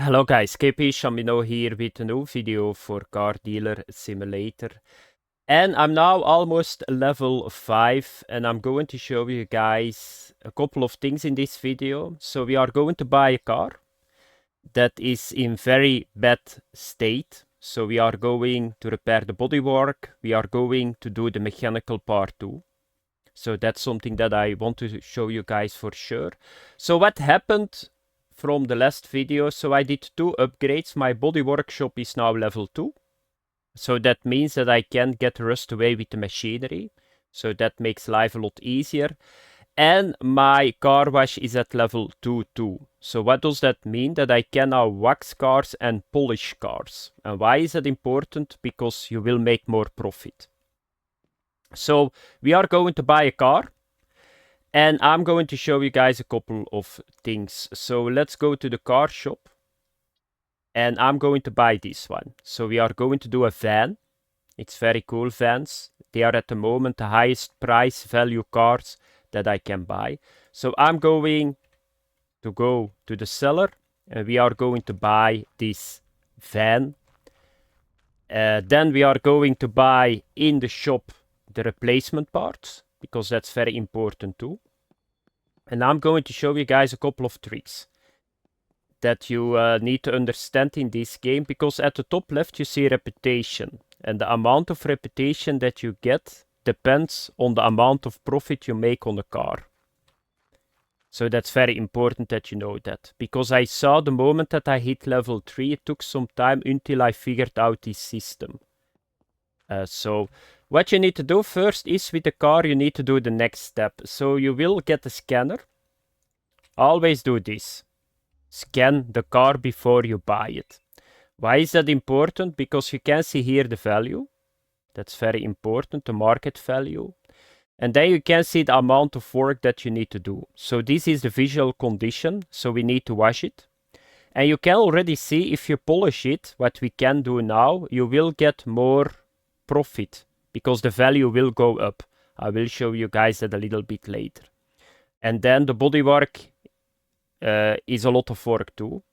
Hello guys, KP Chamino here with a new video for Car Dealer Simulator. And I'm now almost level 5 and I'm going to show you guys a couple of things in this video. So we are going to buy a car that is in very bad state. So we are going to repair the bodywork, we are going to do the mechanical part too. So that's something that I want to show you guys for sure. So what happened from the last video? So I did 2 upgrades. My body workshop is now level 2. So that means that I can get rust away with the machinery. So that makes life a lot easier. And my car wash is at level 2 too. So what does that mean? That I can now wax cars and polish cars. And why is that important? Because you will make more profit. So we are going to buy a car. And I'm going to show you guys a couple of things. So let's go to the car shop. And I'm going to buy this one. So we are going to do a van. It's very cool vans. They are at the moment the highest price value cars that I can buy. So I'm going to go to the seller. And we are going to buy this van. Then we are going to buy in the shop the replacement parts, because that's very important too. And I'm going to show you guys a couple of tricks that you need to understand in this game, because at the top left you see reputation, and the amount of reputation that you get depends on the amount of profit you make on the car. So that's very important that you know that, because I saw the moment that I hit level 3, it took some time until I figured out this system. So what you need to do first is, with the car you need to do the next step. So you will get a scanner. Always do this. Scan the car before you buy it. Why is that important? Because you can see here the value. That's very important, the market value. And then you can see the amount of work that you need to do. So this is the visual condition, so we need to wash it. And you can already see, if you polish it, what we can do now, you will get more profit, because the value will go up. I will show you guys that a little bit later. And then the bodywork is a lot of work too.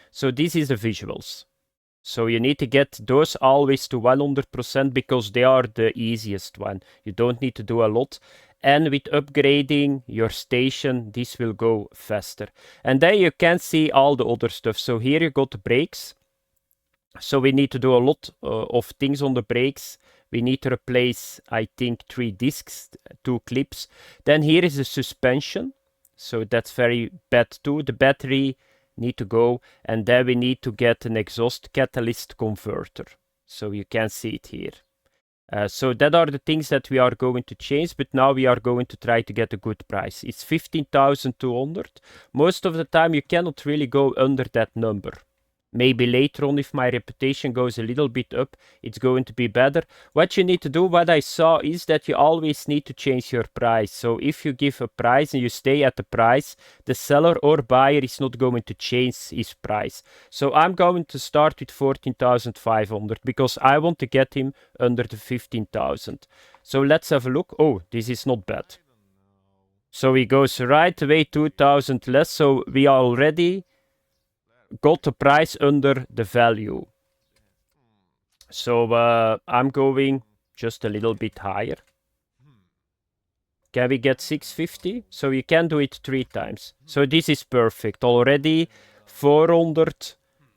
So this is the visuals. So you need to get those always to 100%, because they are the easiest one. You don't need to do a lot. And with upgrading your station, this will go faster. And then you can see all the other stuff. So here you got the brakes. So we need to do a lot of things on the brakes. We need to replace, I think, 3 discs, 2 clips. Then here is the suspension. So that's very bad too. The battery need to go. And then we need to get an exhaust catalyst converter. So you can see it here. So that are the things that we are going to change. But now we are going to try to get a good price. It's 15,200. Most of the time you cannot really go under that number. Maybe later on, if my reputation goes a little bit up, it's going to be better. What you need to do, what I saw, is that you always need to change your price. So if you give a price and you stay at the price, the seller or buyer is not going to change his price. So I'm going to start with 14,500, because I want to get him under the 15,000. So let's have a look. Oh, this is not bad. So he goes right away 2,000 less. So we already got the price under the value. So I'm going just a little bit higher. Can we get 650? So you can do it 3 times. So this is perfect. Already 400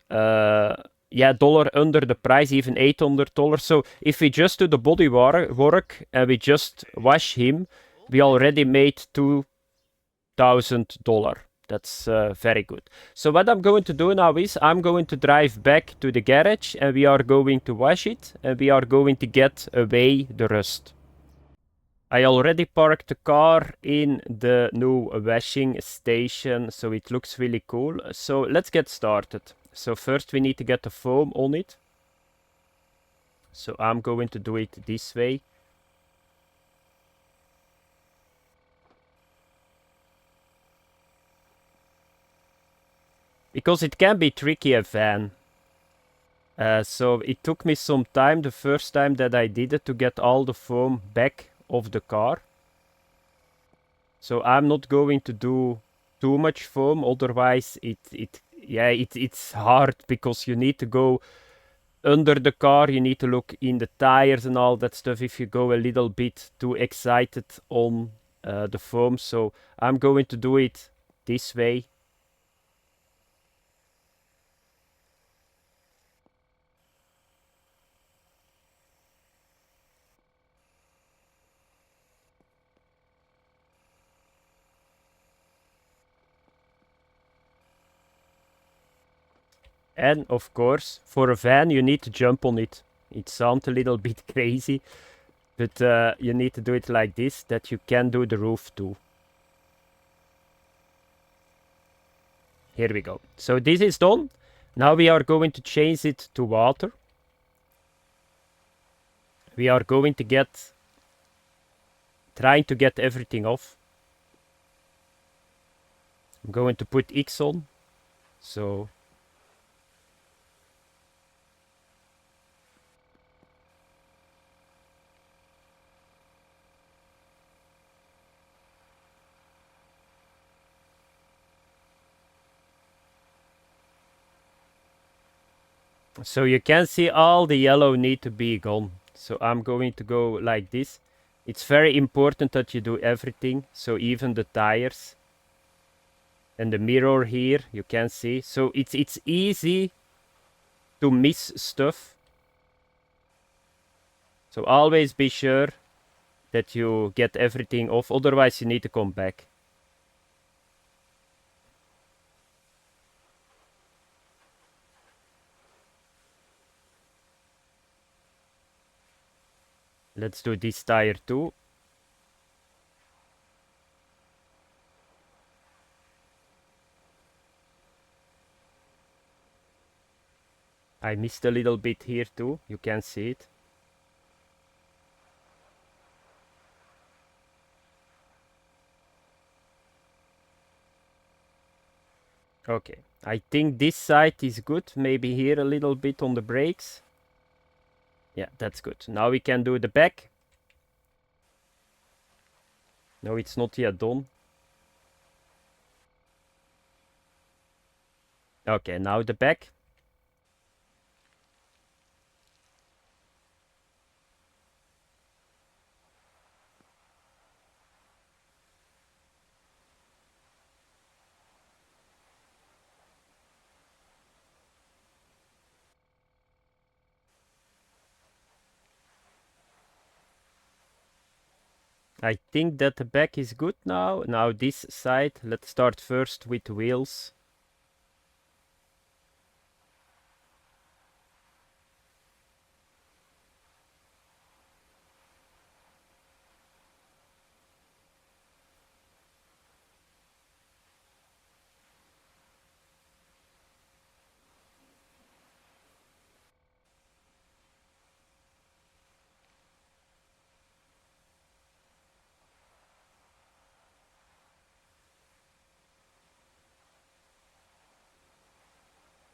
dollar under the price, even $800. So if we just do the body work and we just wash him, we already made $2,000. That's very good. So what I'm going to do now is, I'm going to drive back to the garage and we are going to wash it and we are going to get away the rust. I already parked the car in the new washing station, so it looks really cool. So let's get started. So first we need to get the foam on it. So I'm going to do it this way. Because it can be tricky, a van. So it took me some time the first time that I did it to get all the foam back of the car. So I'm not going to do too much foam, otherwise yeah, it's hard because you need to go under the car, you need to look in the tires and all that stuff if you go a little bit too excited on the foam. So I'm going to do it this way. And of course, for a van, you need to jump on it. It sounds a little bit crazy, but you need to do it like this, that you can do the roof too. Here we go. So this is done. Now we are going to change it to water. We are going to trying to get everything off. I'm going to put X on. So you can see all the yellow need to be gone. So I'm going to go like this. It's very important that you do everything. So even the tires and the mirror here, you can see. So it's easy to miss stuff. So always be sure that you get everything off. Otherwise you need to come back. Let's do this tire too. I missed a little bit here too. You can see it. Okay, I think this side is good. Maybe here a little bit on the brakes. Yeah, that's good. Now we can do the back. No, it's not yet done. Okay, now the back. I think that the back is good now. Now this side, let's start first with the wheels.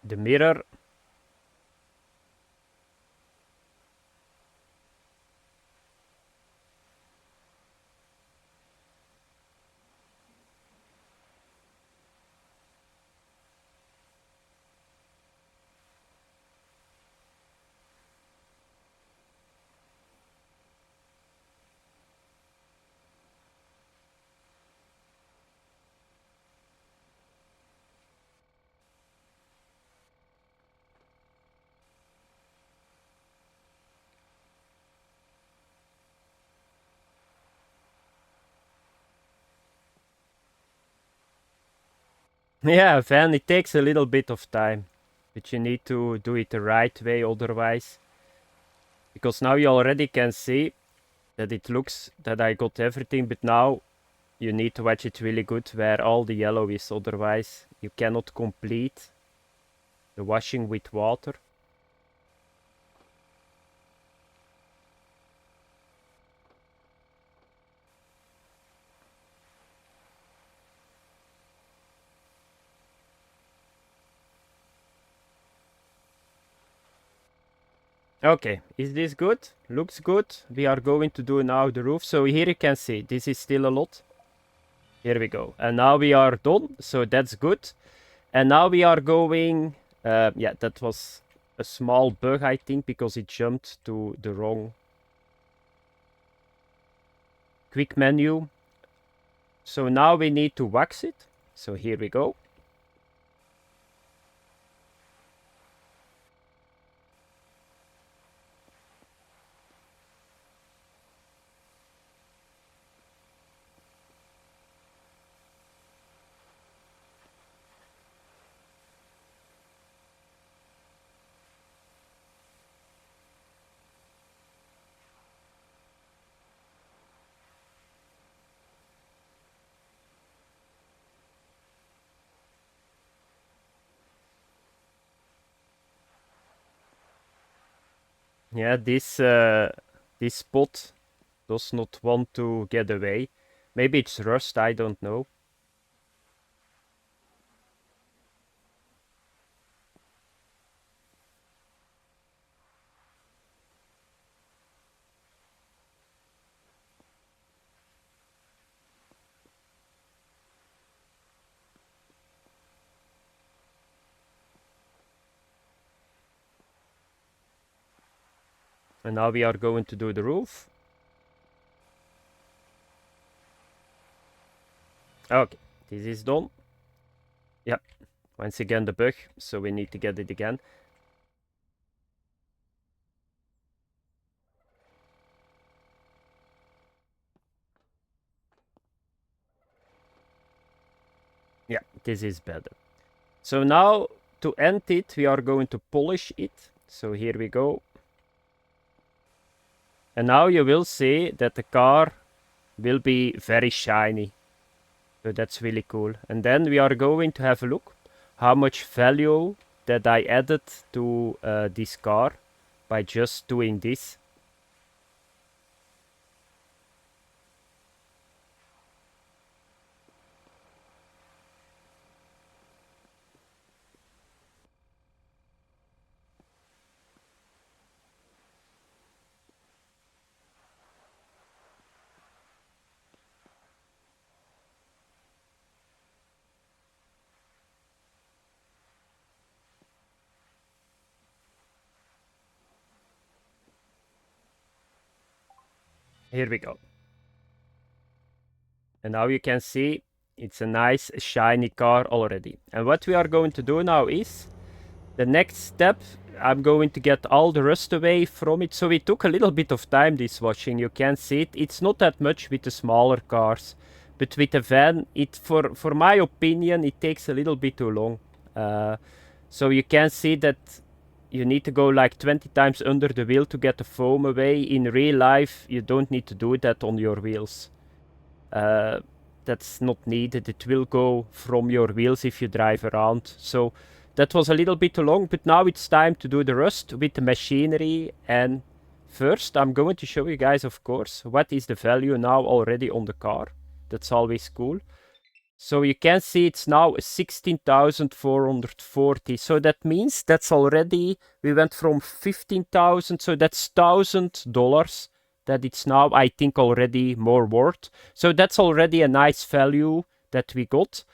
The mirror. Yeah, van, it takes a little bit of time. But you need to do it the right way otherwise. Because now you already can see that it looks that I got everything, but now you need to watch it really good where all the yellow is, otherwise you cannot complete the washing with water. Okay, is this good? Looks good. We are going to do now the roof. So here you can see, this is still a lot. Here we go. And now we are done, so that's good. And now we are going, yeah, that was a small bug, I think, because it jumped to the wrong quick menu. So now we need to wax it. So here we go. Yeah, this spot does not want to get away. Maybe it's rust, I don't know. And now we are going to do the roof. Okay, this is done. Yeah, once again the bug, so we need to get it again. Yeah, this is better. So now to end it, we are going to polish it. So here we go. And now you will see that the car will be very shiny. So that's really cool. And then we are going to have a look how much value that I added to this car by just doing this. Here we go. And now you can see it's a nice shiny car already. And what we are going to do now is the next step, I'm going to get all the rust away from it. So it took a little bit of time, this washing. You can see it. It's not that much with the smaller cars. But with the van, for my opinion, it takes a little bit too long. So you can see that you need to go like 20 times under the wheel to get the foam away. In real life, you don't need to do that on your wheels. That's not needed. It will go from your wheels if you drive around. So that was a little bit too long, but now it's time to do the rust with the machinery. And first, I'm going to show you guys, of course, what is the value now already on the car. That's always cool. So you can see it's now 16,440. So that means that's already, we went from 15,000, so that's $1,000 that it's now, I think, already more worth. So that's already a nice value that we got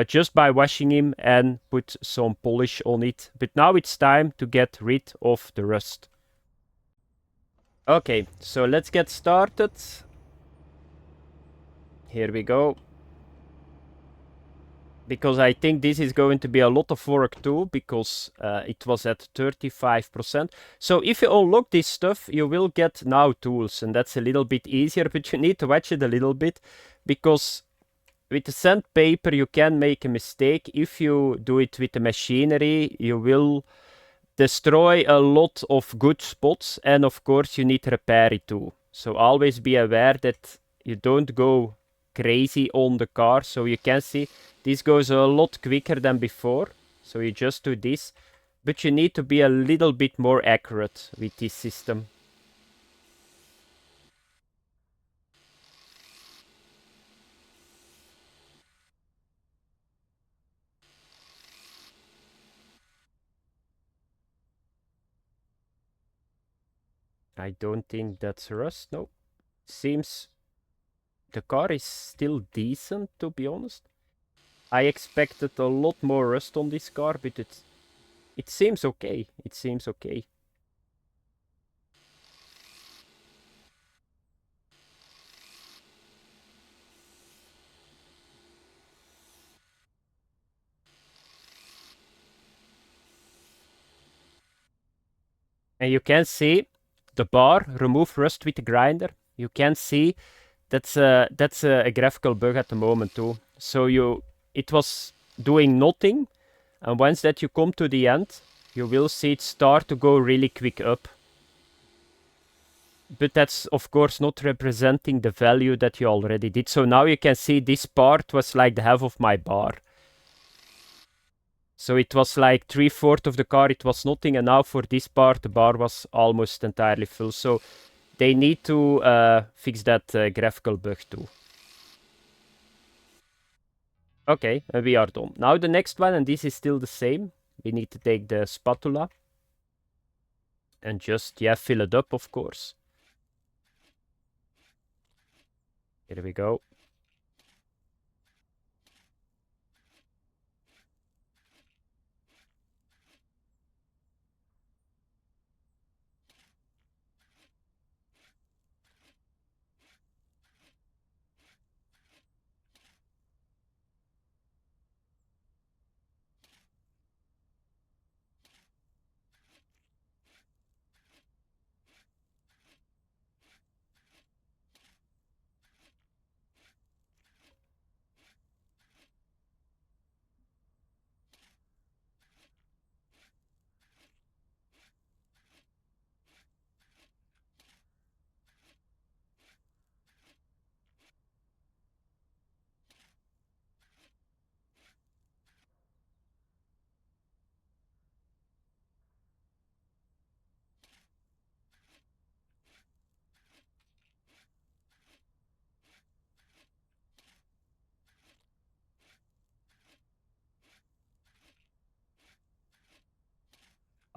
just by washing him and put some polish on it. But now it's time to get rid of the rust. Okay, so let's get started. Here we go. Because I think this is going to be a lot of work too, because it was at 35%. So if you unlock this stuff, you will get now tools, and that's a little bit easier, but you need to watch it a little bit, because with the sandpaper you can make a mistake. If you do it with the machinery, you will destroy a lot of good spots, and of course you need to repair it too. So always be aware that you don't go crazy on the car. So you can see this goes a lot quicker than before. So you just do this, but you need to be a little bit more accurate with this system. I don't think that's rust, no. Seems the car is still decent, to be honest. I expected a lot more rust on this car, but it seems okay. It seems okay. And you can see the bar, remove rust with the grinder. You can see that's a graphical bug at the moment too. So it was doing nothing, and once that you come to the end, you will see it start to go really quick up. But that's of course not representing the value that you already did. So now you can see this part was like the half of my bar. So it was like 3/4 of the car, it was nothing, and now for this part the bar was almost entirely full. So they need to fix that graphical bug too. Okay, and we are done. Now the next one, and this is still the same. We need to take the spatula and just, yeah, fill it up, of course. Here we go.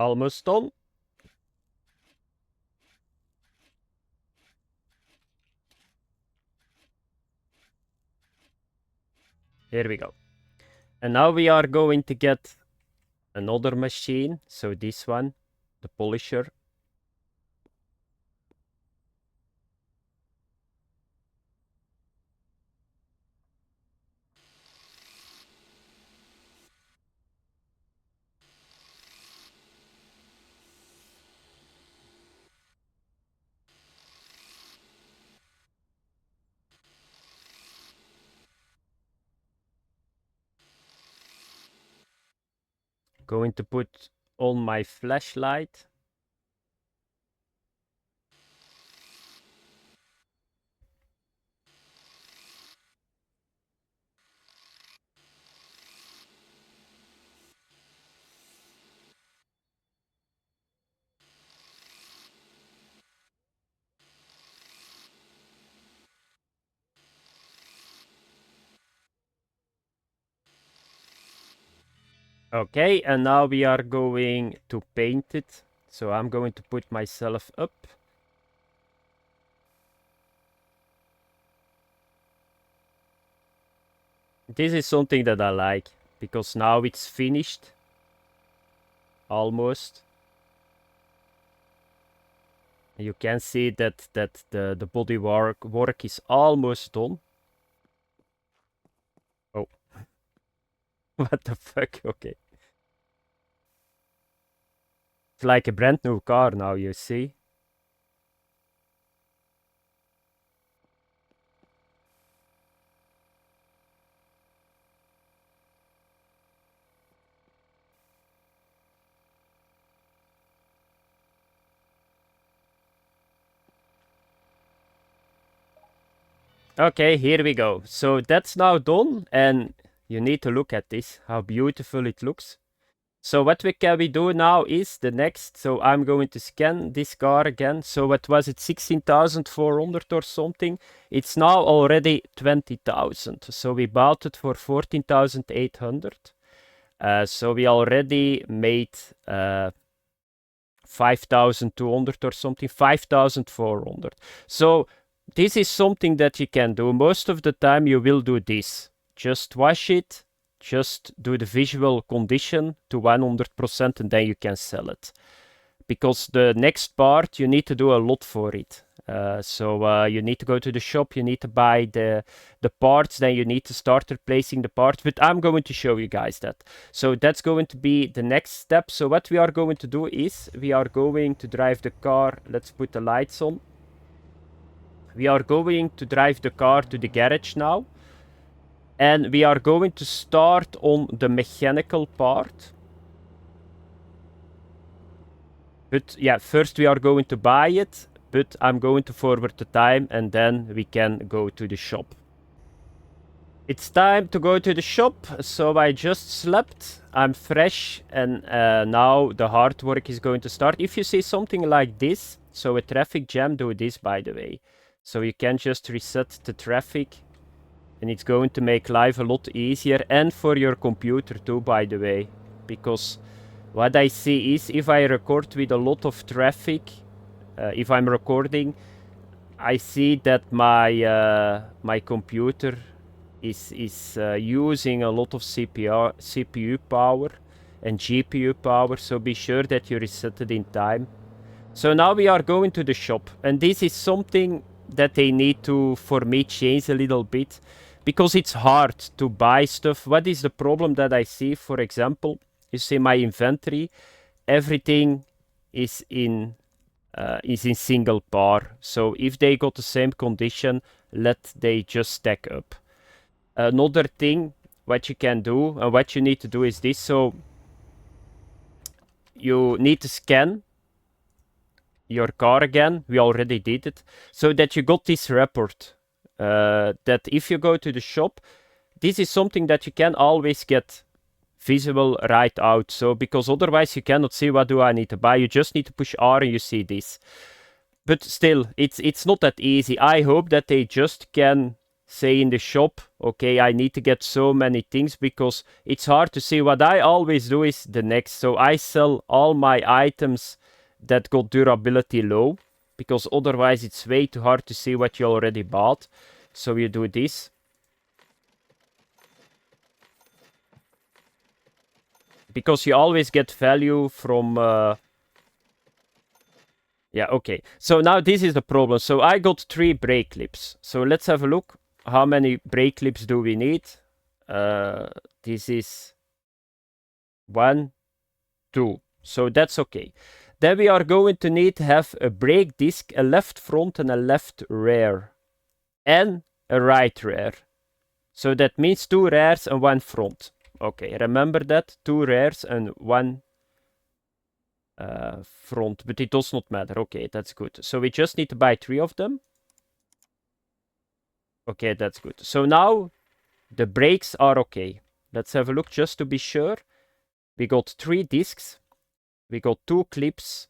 Almost done. Here we go. And now we are going to get another machine. So this one, the polisher. Going to put on my flashlight. Okay, and now we are going to paint it. So I'm going to put myself up. This is something that I like, because now it's finished. Almost. You can see that the body work is almost done. Oh. What the fuck? Okay. It's like a brand new car now, you see. Okay, here we go. So that's now done, and you need to look at this, how beautiful it looks. So what we can do now is the next. So I'm going to scan this car again. So what was it, 16,400 or something? It's now already 20,000. So we bought it for 14,800. So we already made 5,200 or something, 5,400. So this is something that you can do. Most of the time you will do this. Just wash it, just do the visual condition to 100% and then you can sell it. Because the next part, you need to do a lot for it. So you need to go to the shop, you need to buy the parts, then you need to start replacing the parts, but I'm going to show you guys that. So that's going to be the next step. So what we are going to do is, we are going to drive the car, let's put the lights on. We are going to drive the car to the garage now. And we are going to start on the mechanical part. But yeah, first we are going to buy it, but I'm going to forward the time and then we can go to the shop. It's time to go to the shop, so I just slept, I'm fresh, and now the hard work is going to start. If you see something like this, so a traffic jam, do this by the way. So you can just reset the traffic, and it's going to make life a lot easier, and for your computer too, by the way. Because what I see is, if I record with a lot of traffic, if I'm recording, I see that my computer is using a lot of CPU power and GPU power, so be sure that you reset it in time. So now we are going to the shop, and this is something that they need to, for me, change a little bit, because it's hard to buy stuff. What is the problem that I see? For example, you see my inventory, everything is in single bar. So if they got the same condition, they just stack up. Another thing what you can do and what you need to do is this. So you need to scan your car again. We already did it. So that you got this report. That if you go to the shop, this is something that you can always get visible right out. So because otherwise you cannot see what do I need to buy. You just need to push R and you see this. But still, it's not that easy. I hope that they just can say in the shop, okay, I need to get so many things, because it's hard to see. What I always do is the next. So I sell all my items that got durability low, because otherwise it's way too hard to see what you already bought. So you do this. Because you always get value from... yeah, okay. So now this is the problem. So I got 3 brake clips. So let's have a look. How many brake clips do we need? This is 1, 2. So that's okay. Then we are going to need to have a brake disc, a left front and a left rear. And a right rear. So that means 2 rears and 1 front. Okay, remember that. 2 rears and 1 front. But it does not matter. Okay, that's good. So we just need to buy 3 of them. Okay, that's good. So now the brakes are okay. Let's have a look just to be sure. We got 3 discs. We got 2 clips.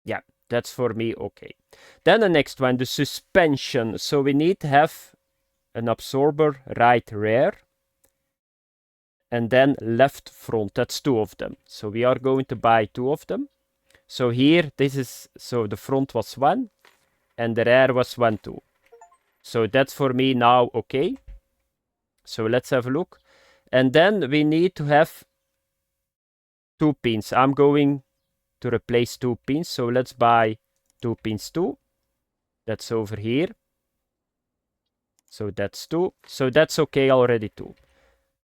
Yeah, that's for me okay. Then the next one, the suspension. So we need to have an absorber right rear. And then left front. That's 2 of them. So we are going to buy 2 of them. So here, this is... So the front was 1. And the rear was 1, 2. So that's for me now okay. So let's have a look. And then we need to have 2 pins. I'm going to replace 2 pins. So let's buy 2 pins too. That's over here. So that's 2. So that's okay already too.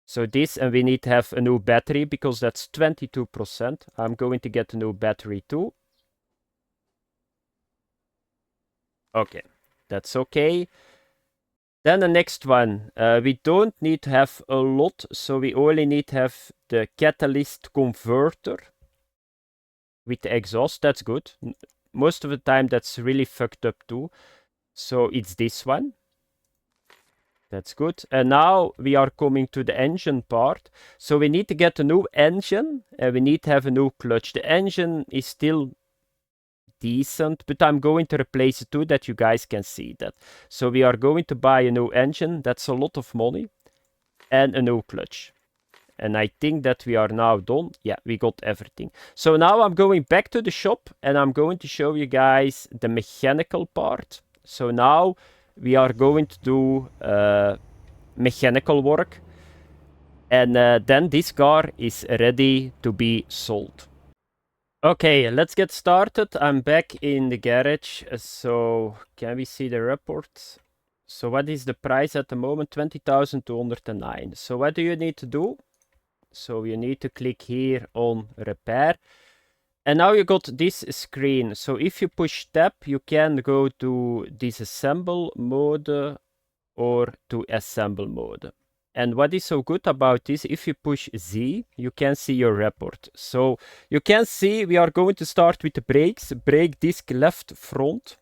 So this, and we need to have a new battery because that's 22%. I'm going to get a new battery too. Okay, that's okay. Then the next one, we don't need to have a lot, so we only need to have the catalyst converter with the exhaust. That's good. Most of the time that's really fucked up too. So it's this one. That's good. And now we are coming to the engine part. So we need to get a new engine and we need to have a new clutch. The engine is still decent, but I'm going to replace it too, that you guys can see that. So we are going to buy a new engine. That's a lot of money. And a new clutch. And I think that we are now done. Yeah, we got everything. So now I'm going back to the shop and I'm going to show you guys the mechanical part. So now we are going to do mechanical work. And then this car is ready to be sold. Okay, let's get started. I'm back in the garage. So can we see the report? So what is the price at the moment? 20,209. So what do you need to do? So you need to click here on repair. And now you got this screen. So if you push tab, you can go to disassemble mode or to assemble mode. And what is so good about this, if you push Z, you can see your report. So you can see we are going to start with the brakes, brake disc left front.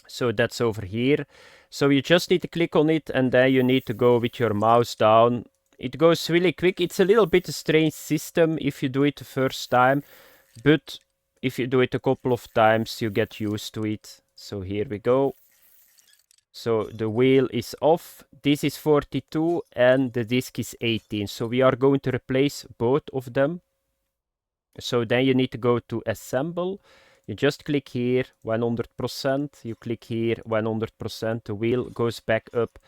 So that's over here. So you just need to click on it and then you need to go with your mouse down. It goes really quick. It's a little bit a strange system if you do it the first time, but if you do it a couple of times, you get used to it. So here we go. So the wheel is off. This is 42 and the disc is 18. So we are going to replace both of them. So then you need to go to assemble. You just click here 100%. You click here 100%. The wheel goes back up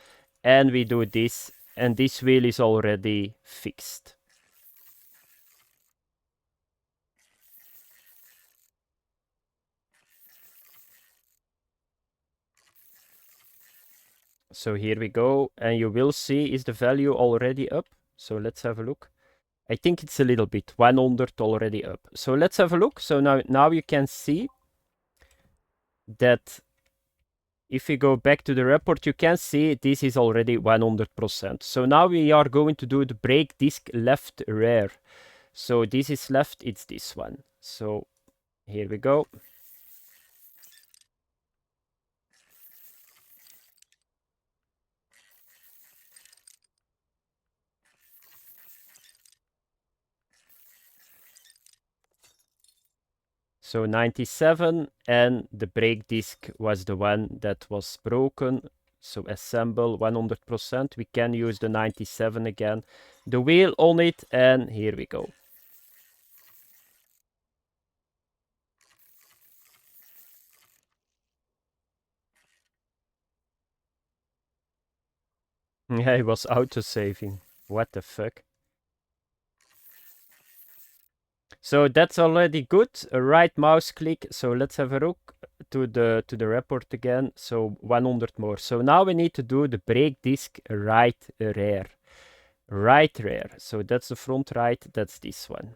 and we do this. And this wheel is already fixed. So here we go, and you will see, is the value already up? So let's have a look. I think it's a little bit, 100 already up. So let's have a look. So now you can see that if we go back to the report, you can see this is already 100%. So now we are going to do the brake disc left rear. So this is left, it's this one. So here we go. So 97, and the brake disc was the one that was broken. So assemble 100%. We can use the 97 again. The wheel on it, and here we go. Yeah, it was auto-saving. What the fuck? So that's already good. A right mouse click. So let's have a look to the report again. So 100 more. So now we need to do the brake disc right rear. Right rear. So that's the front right. That's this one.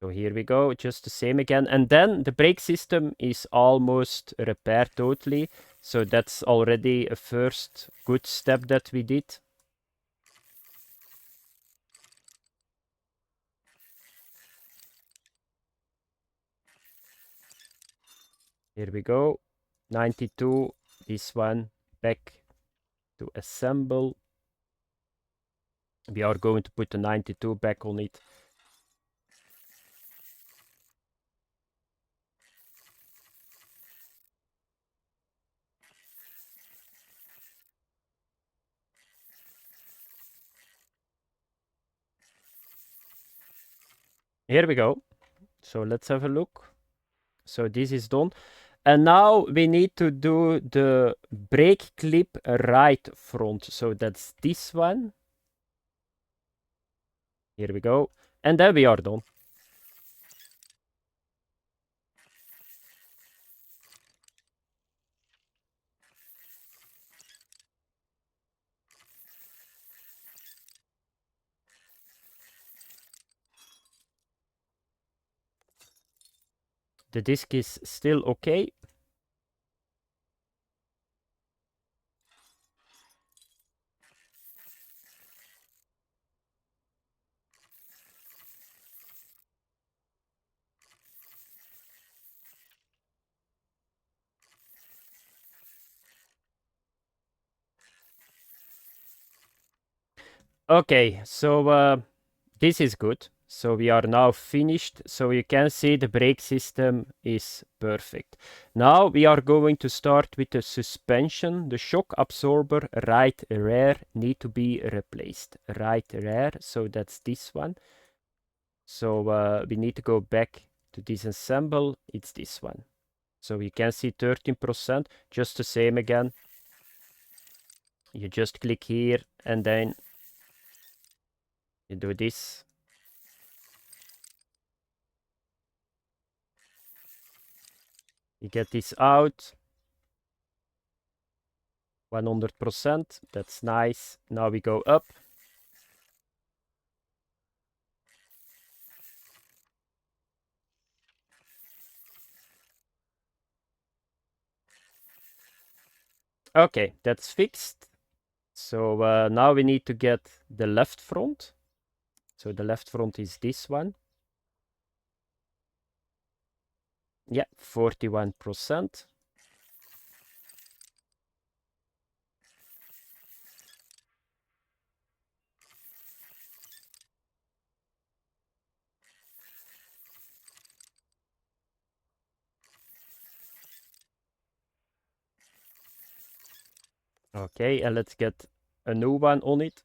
So here we go, just the same again. And then the brake system is almost repaired totally. So that's already a first good step that we did. Here we go, 92, this one, back to assemble. We are going to put the 92 back on it. Here we go. So let's have a look. So this is done. And now we need to do the brake clip right front. So that's this one. Here we go. And then we are done. The disc is still okay. Okay, so this is good. So we are now finished. So you can see the brake system is perfect. Now we are going to start with the suspension. The shock absorber right rear need to be replaced. Right rear, so that's this one. So we need to go back to disassemble. It's this one. So you can see 13%, just the same again. You just click here and then you do this. You get this out. 100%. That's nice. Now we go up. Okay, that's fixed. So now we need to get the left front. So the left front is this one. Yeah, 41%. Okay, and let's get a new one on it.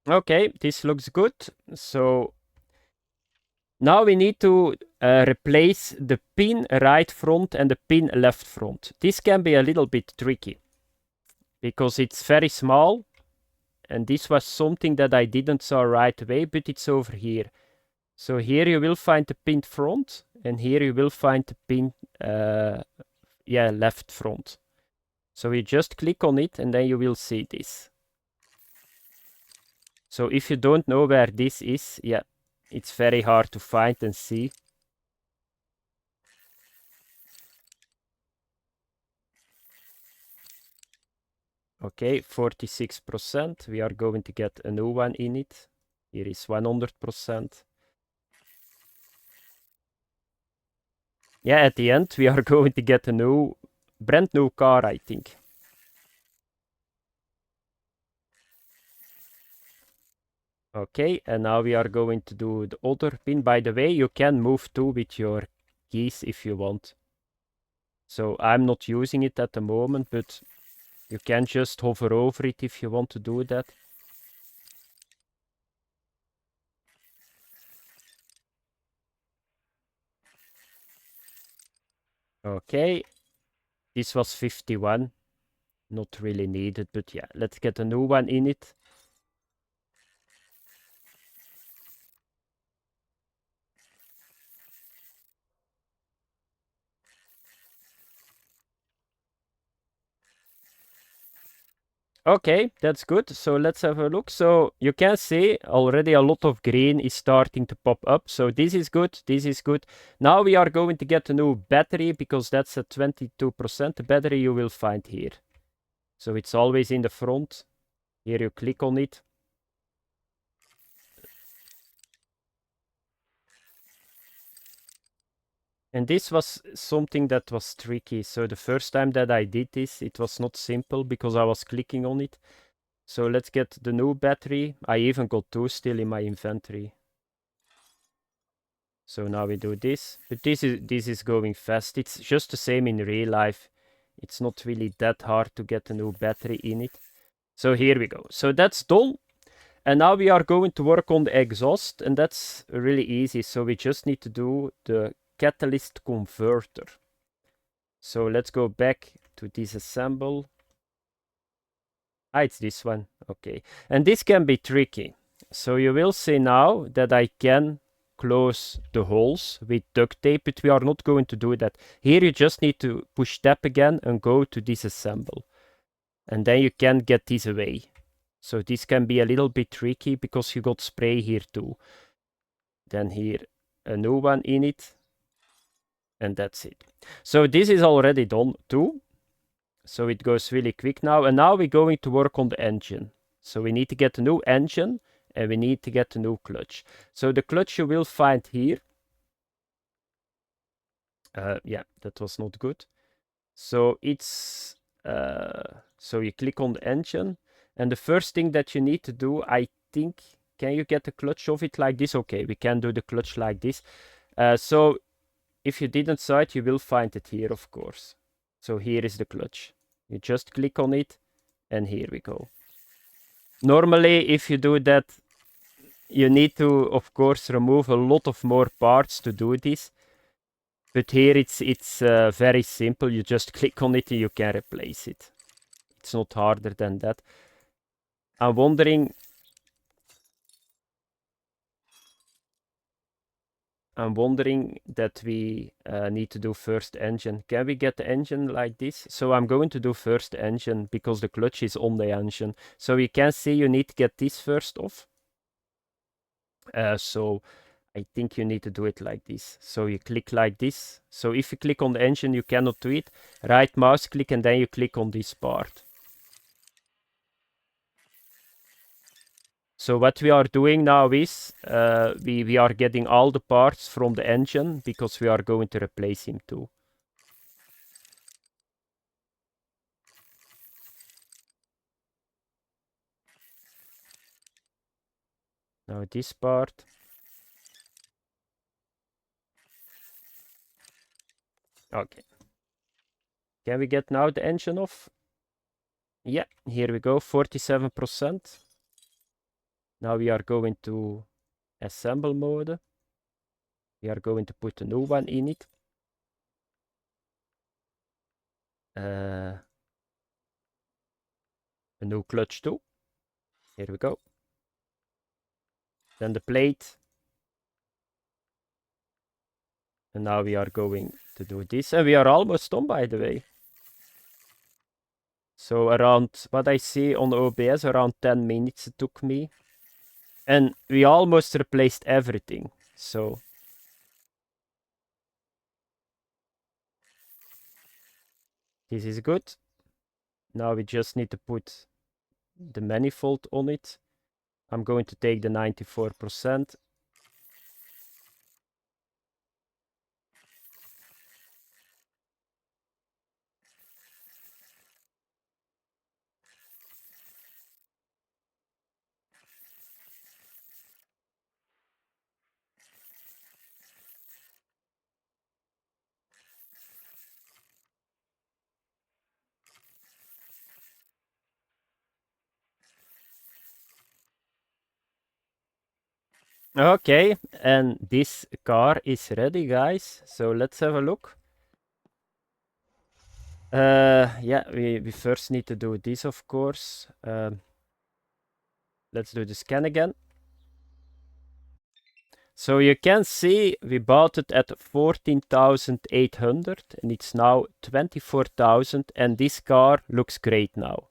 Okay, this looks good. So now we need to replace the pin right front and the pin left front. This can be a little bit tricky because it's very small, and this was something that I didn't saw right away, but it's over here. So here you will find the pin front, and here you will find the pin left front. So you just click on it and then you will see this. So if you don't know where this is, yeah, it's very hard to find and see. Okay, 46%. We are going to get a new one in it. Here is 100%. Yeah, at the end we are going to get a brand new car, I think. Okay, and now we are going to do the other pin. By the way, you can move too with your keys if you want. So I'm not using it at the moment, but you can just hover over it if you want to do that. Okay, this was 51. Not really needed, but yeah, let's get a new one in it. Okay, that's good. So let's have a look. So you can see already a lot of green is starting to pop up. So this is good. This is good. Now we are going to get a new battery because that's a 22%. The battery you will find here. So it's always in the front. Here you click on it. And this was something that was tricky. So the first time that I did this, it was not simple because I was clicking on it. So let's get the new battery. I even got two still in my inventory. So now we do this. But this is going fast. It's just the same in real life. It's not really that hard to get a new battery in it. So here we go. So that's done. And now we are going to work on the exhaust, and that's really easy. So we just need to do the catalyst converter. So let's go back to disassemble. Ah, it's this one. Okay. And this can be tricky. So you will see now that I can close the holes with duct tape, but we are not going to do that. Here you just need to push tab again and go to disassemble. And then you can get this away. So this can be a little bit tricky because you got spray here too. Then here a new one in it. And that's it. So this is already done too. So it goes really quick now. And now we're going to work on the engine. So we need to get a new engine and we need to get a new clutch. So the clutch you will find here. Yeah, that was not good. So it's, so you click on the engine. And the first thing that you need to do, I think, can you get the clutch of it like this? Okay, we can do the clutch like this. So if you didn't saw it, you will find it here, of course. So here is the clutch. You just click on it, and here we go. Normally, if you do that, you need to, of course, remove a lot of more parts to do this. But here it's very simple. You just click on it and you can replace it. It's not harder than that. I'm wondering that we need to do first engine. Can we get the engine like this? So I'm going to do first engine because the clutch is on the engine. So you can see you need to get this first off. So I think you need to do it like this. So you click like this. So if you click on the engine, you cannot do it. Right mouse click and then you click on this part. So what we are doing now is we are getting all the parts from the engine because we are going to replace him too. Now this part. Okay. Can we get now the engine off? Yeah, here we go, 47%. Now we are going to assemble mode. We are going to put a new one in it. A new clutch too. Here we go. Then the plate. And now we are going to do this. And we are almost done, by the way. So around, what I see on OBS, around 10 minutes it took me. And we almost replaced everything. So this is good. Now we just need to put the manifold on it. I'm going to take the 94%. Okay, and this car is ready, guys. So let's have a look. Yeah, we first need to do this, of course. Let's do the scan again. So you can see we bought it at 14,800 and it's now 24,000 and this car looks great now.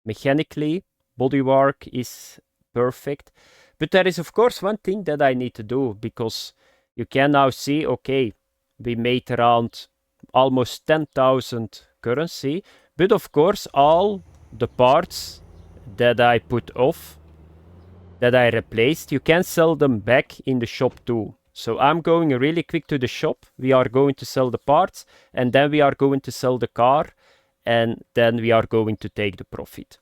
Mechanically, bodywork is perfect. But there is of course one thing that I need to do because you can now see, okay, we made around almost 10,000 currency. But of course all the parts that I put off, that I replaced, you can sell them back in the shop too. So I'm going really quick to the shop. We are going to sell the parts and then we are going to sell the car and then we are going to take the profit.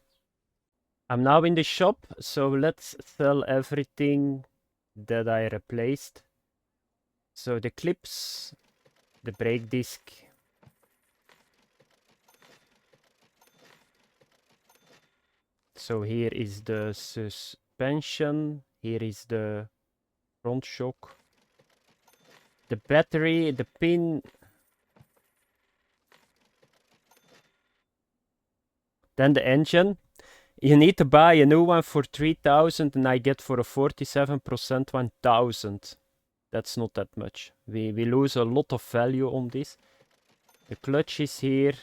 I'm now in the shop, so let's sell everything that I replaced. So the clips, the brake disc, so here is the suspension, here is the front shock, the battery, the pin, then the engine. You need to buy a new one for 3,000 and I get for a 47% 1,000. That's not that much. We lose a lot of value on this. The clutch is here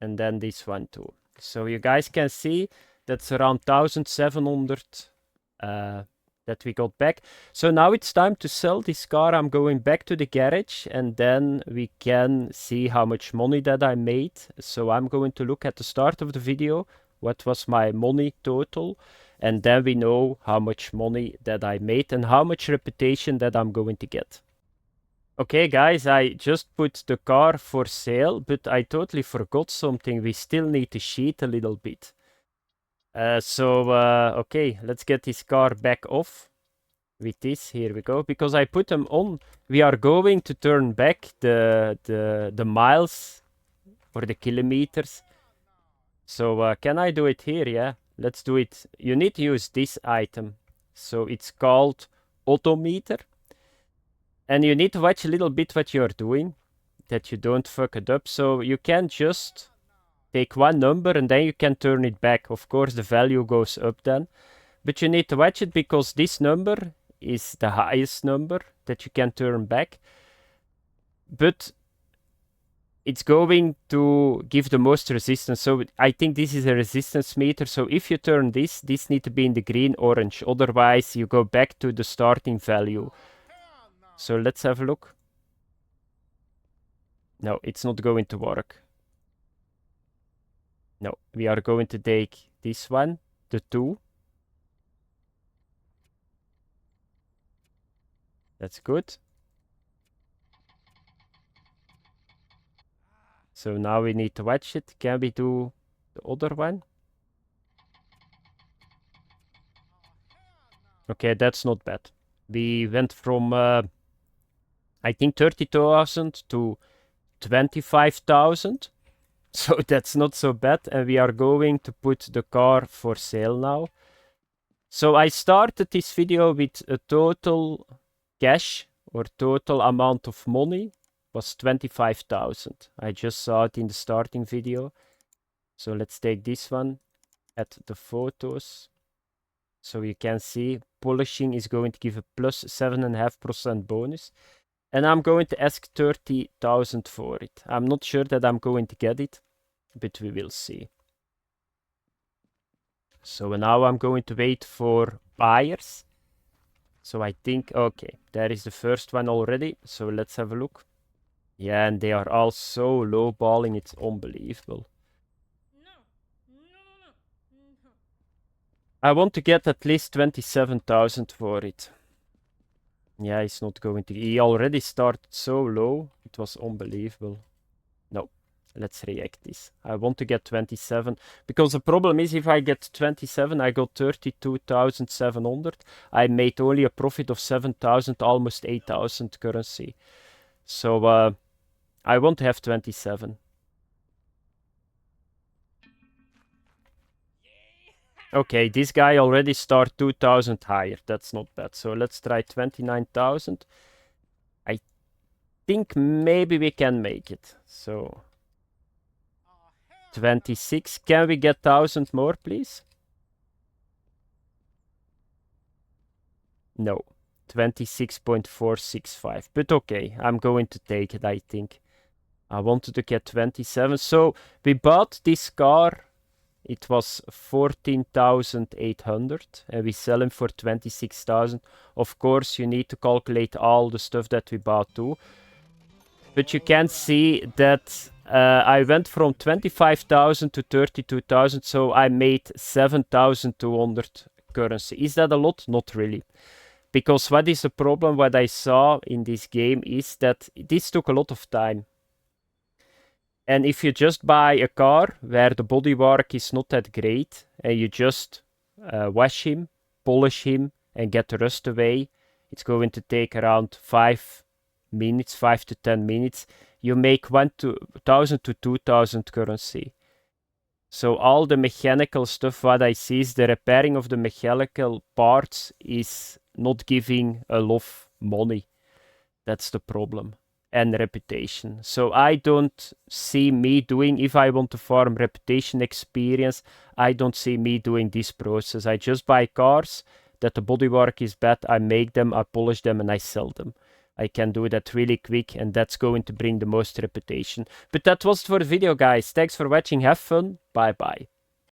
and then this one too. So you guys can see that's around 1,700 that we got back. So now it's time to sell this car. I'm going back to the garage and then we can see how much money that I made. So I'm going to look at the start of the video. What was my money total? And then we know how much money that I made and how much reputation that I'm going to get. Okay guys, I just put the car for sale, but I totally forgot something. We still need to sheet a little bit. Okay, let's get this car back off. with this. Here we go. Because I put them on, we are going to turn back the miles or the kilometers. So can I do it here? Yeah, let's do it. You need to use this item. So it's called odometer. And you need to watch a little bit what you're doing, that you don't fuck it up. So you can just take one number and then you can turn it back. Of course, the value goes up then. But you need to watch it because this number is the highest number that you can turn back. But it's going to give the most resistance. So I think this is a resistance meter. So if you turn this needs to be in the green, orange. Otherwise, you go back to the starting value. So let's have a look. No, it's not going to work. No, we are going to take this one, the 2. That's good. So now we need to watch it. Can we do the other one? Okay, that's not bad. We went from, I think 30,000 to 25,000. So that's not so bad. And we are going to put the car for sale now. So I started this video with a total cash or total amount of money was 25,000. I just saw it in the starting video. So let's take this one, add the photos. So you can see polishing is going to give a plus 7.5% bonus. And I'm going to ask 30,000 for it. I'm not sure that I'm going to get it, but we will see. So now I'm going to wait for buyers. So I think, okay, there is the first one already. So let's have a look. Yeah, and they are all so lowballing, it's unbelievable. I want to get at least 27,000 for it. Yeah, he's not going to. He already started so low. It was unbelievable. No, let's react this. I want to get 27. Because the problem is if I get 27, I got 32,700. I made only a profit of 7,000, almost 8,000 currency. So I want to have 27. Okay, this guy already started 2,000 higher. That's not bad. So let's try 29,000. I think maybe we can make it. So 26. Can we get 1,000 more, please? No. 26.465. But okay, I'm going to take it, I think. I wanted to get 27. So we bought this car. It was 14,800 and we sell him for 26,000. Of course, you need to calculate all the stuff that we bought too. But you can see that I went from 25,000 to 32,000, so I made 7,200 currency. Is that a lot? Not really. Because what is the problem, what I saw in this game is that this took a lot of time. And if you just buy a car where the bodywork is not that great, and you just wash him, polish him, and get the rust away, it's going to take around 5 minutes, 5 to 10 minutes. You make 1,000 to 2,000 currency. So all the mechanical stuff, what I see is the repairing of the mechanical parts is not giving a lot of money. That's the problem. And reputation. So I don't see me doing, if I want to farm reputation experience, I don't see me doing this process. I just buy cars that the bodywork is bad, I make them, I polish them, and I sell them. I can do that really quick, and that's going to bring the most reputation. But that was it for the video, guys. Thanks for watching, have fun, bye bye.